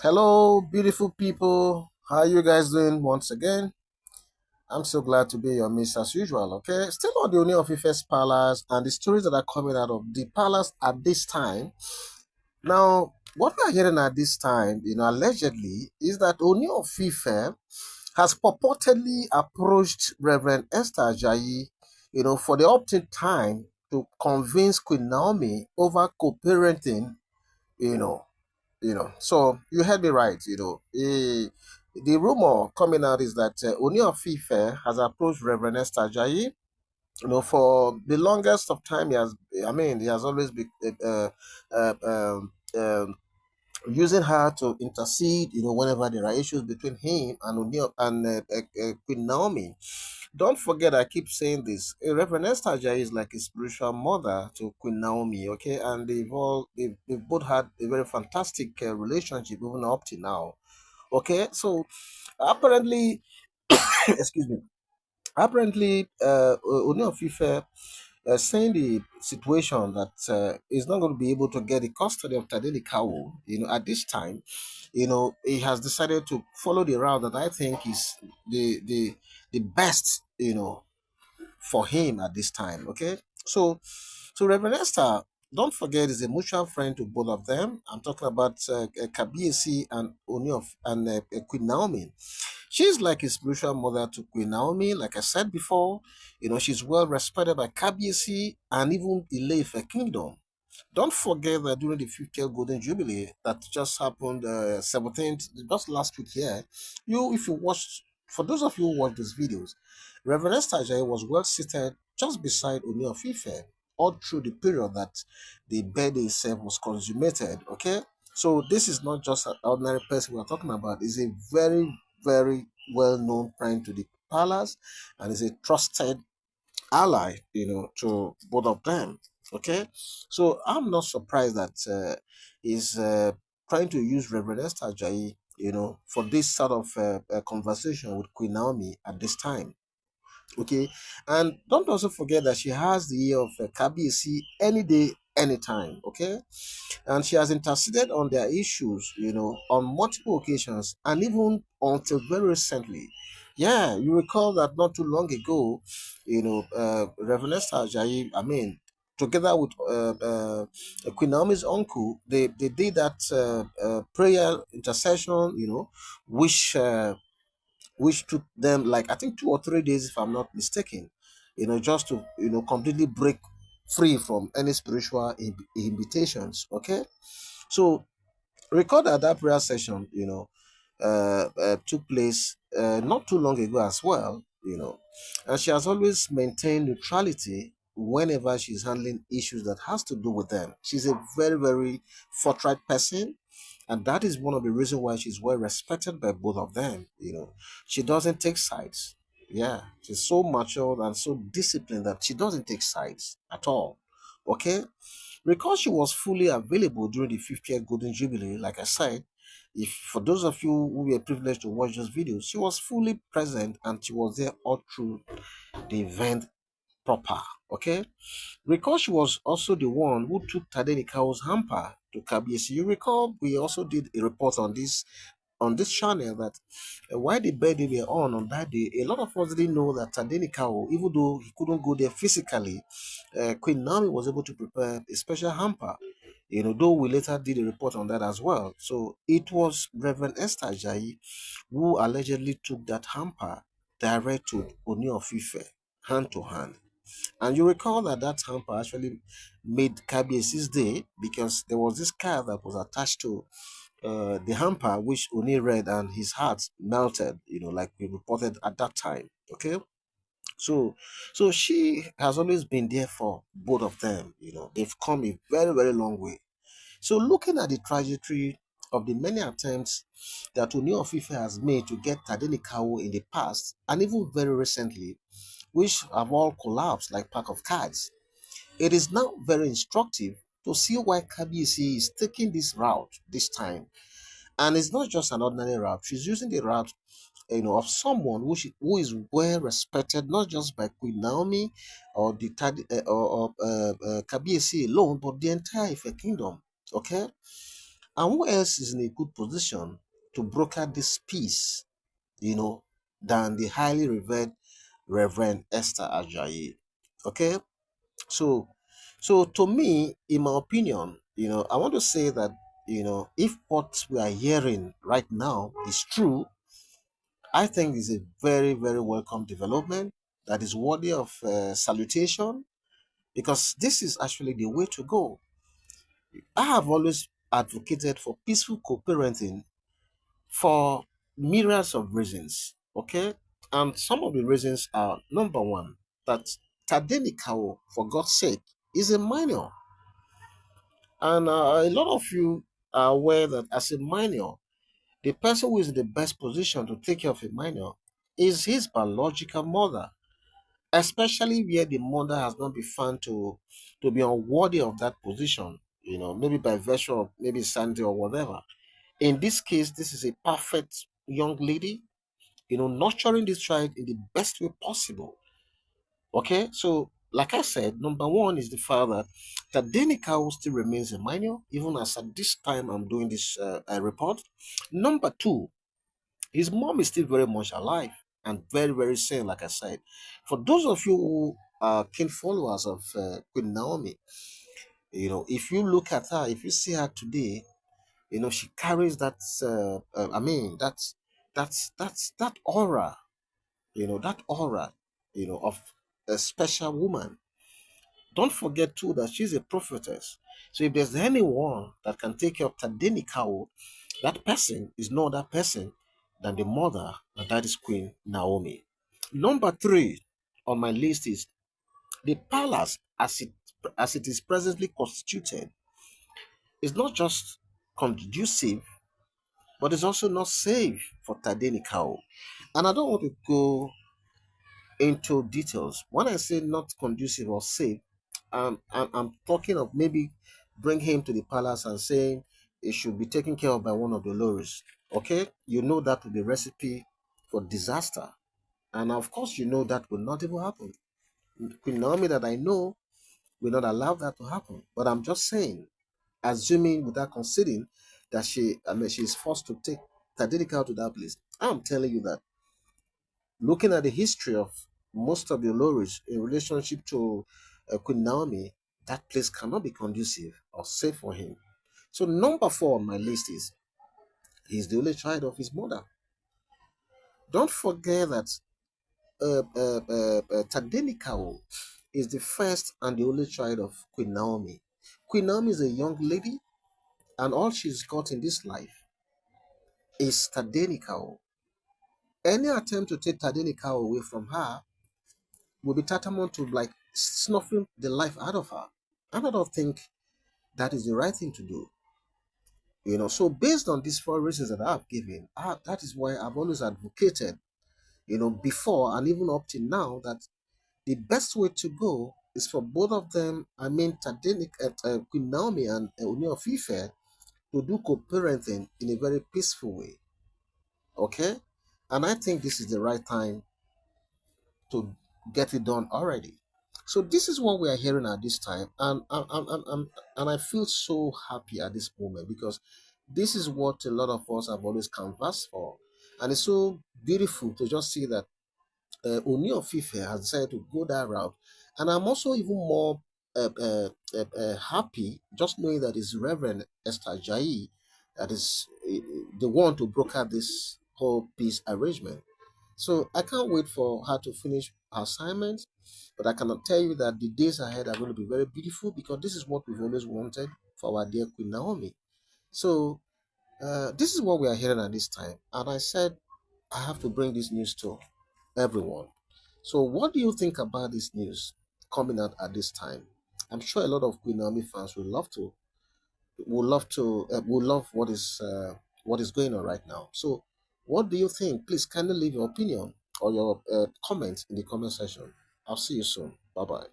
Hello, beautiful people. How are you guys doing once again? I'm so glad to be your midst as usual, okay? Still on the Ooni of Ife's palace and the stories that are coming out of the palace at this time. Now, what we are hearing at this time, allegedly, is that Ooni of Ife has purportedly approached Reverend Esther Ajayi, for the opting time to convince Queen Naomi over co-parenting, you know, so you heard me right. The rumor coming out is that Ooni of Ife has approached Reverend Esther Ajayi. For the longest of time, he has always been uh, um, um, using her to intercede. Whenever there are issues between him and Queen Naomi. Don't forget, I keep saying this. Reverend Esther Ajayi is like a spiritual mother to Queen Naomi, okay? And they've both had a very fantastic relationship even up to now, okay? So apparently, excuse me, apparently, Ooni of Ife saying the situation that he's not going to be able to get the custody of Tadenikawo, at this time, he has decided to follow the route that I think is the best, for him at this time. Okay, so Reverend Esther, don't forget, is a mutual friend to both of them. I'm talking about Kabiesi and Queen Naomi. She's like a spiritual mother to Queen Naomi. Like I said before, she's well respected by Kabiesi and even the Ileife Kingdom. Don't forget that during the 50th Golden Jubilee that just happened 17th, just last week here, if you watched, for those of you who watched these videos, Reverend Esther Ajayi was well seated just beside Ooni of Ife all through the period that the birthday itself was consummated. Okay, so this is not just an ordinary person we're talking about. It's a very, very well-known friend to the palace, and is a trusted ally, to both of them. Okay, so I'm not surprised that he's trying to use Reverend Esther Ajayi, for this sort of conversation with Queen Naomi at this time. Okay, and don't also forget that she has the ear of Kabiyesi any day, anytime. Okay, and she has interceded on their issues, on multiple occasions, and even until very recently. Yeah, you recall that not too long ago, Reverend Esther Ajayi, together with Queen Naomi's uncle, they did that prayer intercession, which took them like I think 2 or 3 days, if I'm not mistaken, just to completely break free from any spiritual invitations. Okay, so record that prayer session, took place not too long ago as well, and she has always maintained neutrality whenever she's handling issues that has to do with them. She's a very, very forthright person, and that is one of the reasons why she's well respected by both of them. She doesn't take sides. Yeah, she's so mature and so disciplined that she doesn't take sides at all. Okay, because she was fully available during the 50th Golden Jubilee, like I said, if for those of you who were privileged to watch those videos, she was fully present and she was there all through the event proper. Okay, recall she was also the one who took Tadenikao's hamper to KBS. You recall we also did a report on this channel that while the birthday were on that day, a lot of us didn't know that Tadenikao, even though he couldn't go there physically, Queen Naomi was able to prepare a special hamper. Though we later did a report on that as well. So it was Reverend Esther Ajayi who allegedly took that hamper direct to Ooni of Ife, hand to hand. And you recall that that hamper actually made KBS's day because there was this car that was attached to the hamper, which Oni read and his heart melted, like we reported at that time. Okay. So, so she has always been there for both of them. They've come a very, very long way. So, looking at the trajectory of the many attempts that Ooni of Ife has made to get Tadenikawo in the past, and even very recently, which have all collapsed like pack of cards, it is now very instructive to see why KBC is taking this route this time. And it's not just an ordinary route. She's using the route, of someone who is well respected, not just by Queen Naomi or Kabiyesi alone, but the entire Ife kingdom. Okay, And who else is in a good position to broker this peace, you know, than the highly revered Reverend Esther Ajayi? Okay, so to me, in my opinion, I want to say that if what we are hearing right now is true, I think it's a very, very welcome development that is worthy of salutation, because this is actually the way to go. I have always advocated for peaceful co-parenting for myriads of reasons. Okay, and some of the reasons are: number one, that Tadenika, for God's sake, is a minor, and a lot of you are aware that as a minor, the person who is in the best position to take care of a minor is his biological mother, especially where the mother has not been found to be unworthy of that position, maybe by virtue of maybe sanity or whatever. In this case, this is a perfect young lady, nurturing this child in the best way possible. Okay, so like I said, number one is the fact that Danica still remains a minor, even as at this time I'm doing this report. Number two, his mom is still very much alive and very, very sane, like I said. For those of you who are keen followers of Queen Naomi, if you look at her, if you see her today, she carries that, I mean, that aura, that aura, of a special woman. Don't forget too that she's a prophetess. So if there's anyone that can take care of Tadeni Cow, that person is no other person than the mother, and that is Queen Naomi. Number three on my list is the palace as it is presently constituted is not just conducive, but it's also not safe for Tadeni Cow. And I don't want to go into details. When I say not conducive or safe, I'm talking of maybe bring him to the palace and saying it should be taken care of by one of the lorries. Okay, you know that will be recipe for disaster, and of course you know that will not even happen. Queen Naomi that I know will not allow that to happen. But I'm just saying, assuming without considering that she is forced to take Tadidika to that place. I'm telling you that looking at the history of most of the lorries in relationship to Queen Naomi, that place cannot be conducive or safe for him. So number four on my list is he's the only child of his mother. Don't forget that Tadenikao is the first and the only child of Queen Naomi. Queen Naomi is a young lady, and all she's got in this life is Tadenikao. Any attempt to take Tadenikao away from her will be tantamount to like snuffing the life out of her. And I don't think that is the right thing to do. So based on these four reasons that I've given, that is why I've always advocated, before and even up to now, that the best way to go is for both of them, I mean, Queen Naomi and Ooni Of Ife, to do co-parenting in a very peaceful way. Okay? And I think this is the right time to get it done already. So this is what we are hearing at this time, and and I feel so happy at this moment, because this is what a lot of us have always canvassed for, and it's so beautiful to just see that Ooni of Ife has decided to go that route, and I'm also even more happy just knowing that it's Reverend Esther Ajayi that is the one to broker this whole peace arrangement. So I can't wait for her to finish her assignment, but I cannot tell you that the days ahead are going to be very beautiful, because this is what we've always wanted for our dear Queen Naomi. So this is what we are hearing at this time, and I said I have to bring this news to everyone. So what do you think about this news coming out at this time? I'm sure a lot of Queen Naomi fans would love what is going on right now. So what do you think? Please kindly leave your opinion or your comments in the comment section. I'll see you soon. Bye bye.